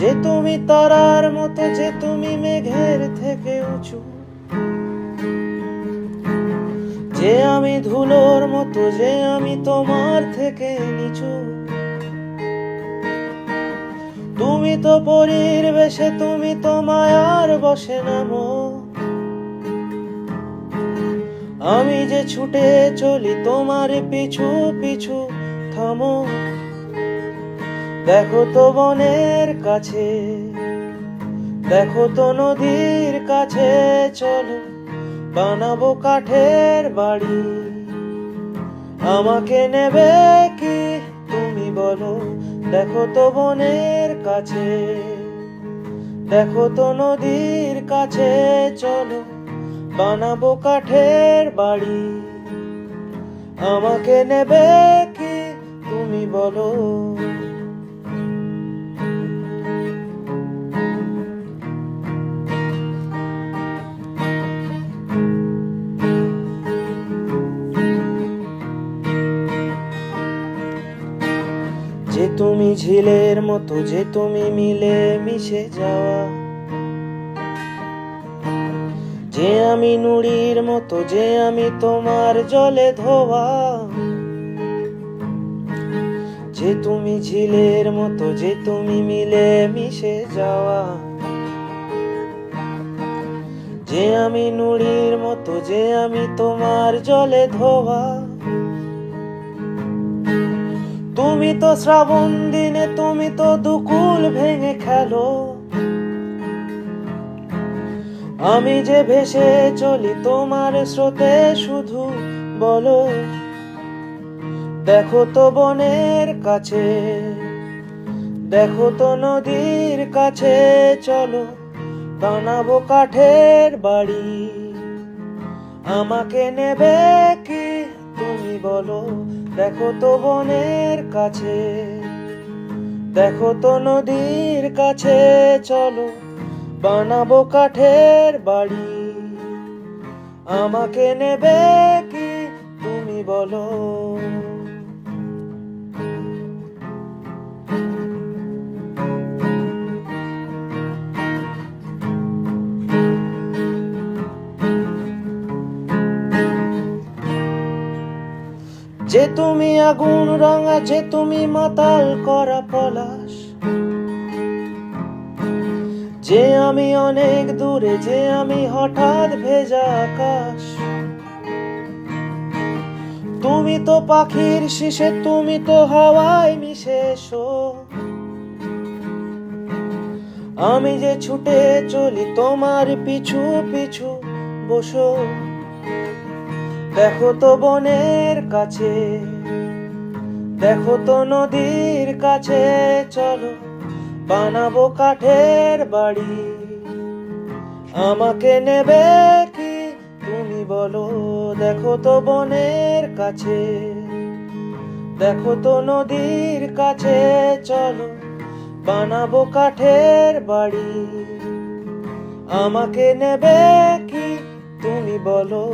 যে তুমি তারার মতো, যে তুমি মেঘের থেকে উঁচু, যে আমি ধুলোর মতো, যে আমি তোমার থেকে নিচু। তুমি তো পরীর বেশে, তুমি তো মায়ার বসে নামো। আমি যে ছুটে চলি তোমার পিছু পিছু, থামো। দেখো তো বনের কাছে, দেখো তো নদীর কাছে, চলো বানাবো কাঠের বাড়ি। আমাকে নেবে কি তুমি বলো? দেখো তো বনের কাছে, দেখো তো নদীর কাছে, চলো বানাবো কাঠের বাড়ি। আমাকে নেবে কি তুমি বলো? যে তুমি ঝিলের মতো, যে তুমি মিলে মিশে যাওয়া, যে আমি নুড়ির মতো, যে আমি তোমার জলে ধোয়া। যে তুমি ঝিলের মতো, যে তুমি মিলে মিশে যাওয়া, যে আমি নুড়ির মতো, যে আমি তোমার জলে ধোয়া। তুমি তো শ্রাবণ দিনে, তুমি তো দুকুল ভেঙে খেলো। আমি যে ভেসে চলি তোমার স্রোতে, শুধু বলো। দেখো তো বনের কাছে, দেখো তো নদীর কাছে, চলো বানাবো কাঠের বাড়ি। আমাকে নেবে কি তুমি বলো? দেখো তো বনের কাছে, দেখো তো নদীর কাছে, চলো বানাবো কাঠের বাড়ি। আমাকে নেবে কি তুমি বলো? যে তুমি আগুন রাঙা, যে তুমি মাতাল করা পলাশ, যে আমি অনেক দূরে, যে আমি হঠাৎ ভেজা আকাশ। তুমি তো পাখির শিশে, তুমি তো হাওয়ায় মিশে এসো। আমি যে ছুটে চলি তোমার পিছু পিছু, বসো। দেখো তো বনের কাছে, দেখো তো নদীর কাছে, চলো বানাবো কাঠের বাড়ি। আমাকে নেবে কি তুমি বলো? দেখো তো বনের কাছে, দেখো তো নদীর কাছে, চলো বানাবো কাঠের বাড়ি। আমাকে নেবে কি তুমি বলো?